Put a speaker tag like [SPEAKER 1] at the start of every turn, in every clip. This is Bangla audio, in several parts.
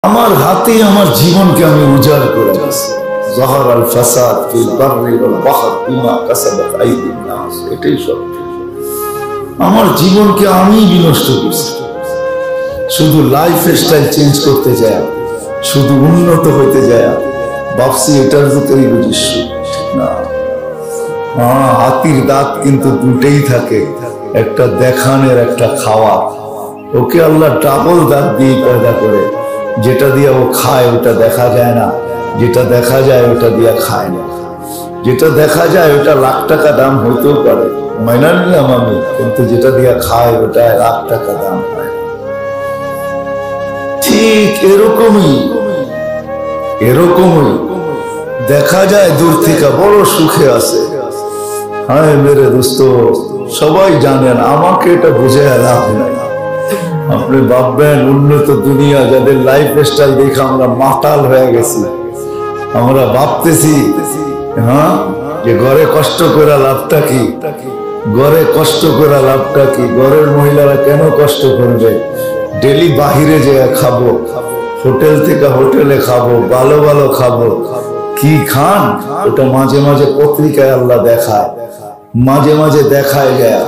[SPEAKER 1] আমার হাতে আমার জীবনকে আমি উজাড় করে দিয়েছি। যাহারাল ফাসাদ ফিল বাররি ওয়াল বাহর বিমা কাসাবাত আইদিন নাস, এটাই সত্য। আমার জীবনকে আমি বিনষ্ট করছি। শুধু লাইফ স্টাইল চেঞ্জ করতে যায়, শুধু উন্নত হইতে যায়, ভাবছি এটার ভিতরেই বুঝিস না। হ্যাঁ, হাতির দাঁত কিন্তু দুটেই থাকে, একটা দেখানের একটা খাওয়া। ওকে আল্লাহ ডাবল দাঁত দিয়ে পয়দা করে, যেটা দিয়ে ও খায় ওটা দেখা যায় না, যেটা দেখা যায় ওটা দিয়ে খায় না। যেটা দেখা যায় ওটা লাখ টাকা দাম হইতেও পারে, মাইনা নিলাম আমি, কিন্তু যেটা দিয়ে খায় ওটা লাখ টাকা দাম হয়। ঠিক এরকমই দেখা যায় দূর থেকে বড় সুখে আছে। হ্যাঁ মেরে দোস্ত, সবাই জানেন, আমাকে এটা বুঝে লাভ নাই। আপনি ভাববেন উন্নত দুনিয়া, যাদের লাইফ স্টাইল দেখে আমরা মাতাল হয়ে গেছি। আমরা ভাবতেছি হ্যাঁ যে ঘরে কষ্ট করে লাভটা কি, ঘরে কষ্ট করে লাভটা কি, ঘরের মহিলারা কেন কষ্ট করবে? ডেলি বাহিরে যেয়ে খাবো, হোটেল থেকে হোটেলে খাবো, ভালো ভালো খাবো। কি খান ওটা মাঝে মাঝে পত্রিকায় আল্লাহ দেখায়, মাঝে মাঝে দেখায় যায়।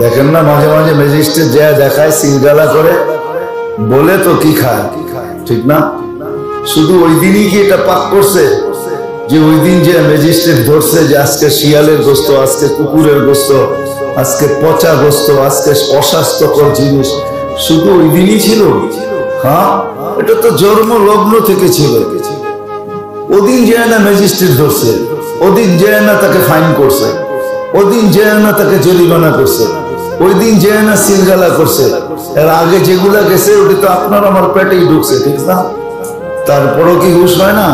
[SPEAKER 1] দেখেন না, মাঝে মাঝে ম্যাজিস্ট্রেট যা দেখায় সিলগালা করে, বলে তো কি খায়, ঠিক না? শুধু ওই দিনই কি এটা পাক করছে যে ওই দিন যে ম্যাজিস্ট্রেট ধরছে যে আজকে শিয়ালের গোস্ত, আজকে কুকুরের গোস্ত, আজকে পচা গোস্ত, আজকে অস্বাস্থ্যকর জিনিস, শুধু ওই দিনই ছিল? হ্যাঁ, এটা তো জন্ম লগ্ন থেকে ছিল। ওদিন যায় না ম্যাজিস্ট্রেট ধরছে, ওদিন যায় না তাকে ফাইন করছে, ওদিন যায় না তাকে জরিমানা করছে, ওই দিন যায় না সিলগালা করছে। এর আগে যেগুলা গেছে ওটা তো আপনার আমার পেটেই ঢুকছে, ঠিক না? তারপরও কি হুশ হয় না?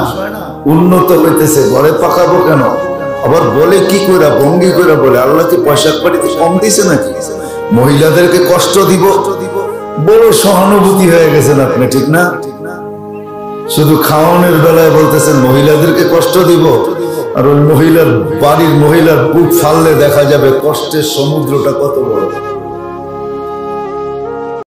[SPEAKER 1] উন্নত হইতেছে, ঘরে পাকাবো কেন? আবার বলে কি করে, ভঙ্গি করে বলে আল্লাহ কি পয়সার বাড়িতে কম দিছে নাকি? মহিলাদেরকে কষ্ট দিব, বড় সহানুভূতি হয়ে গেছেন আপনি, ঠিক না? শুধু খাওয়ানোর বেলায় বলতেছেন মহিলাদেরকে কষ্ট দিব, আর ওই মহিলার বাড়ির মহিলার বুক ফাললে দেখা যাবে কষ্টের সমুদ্রটা কত বড়।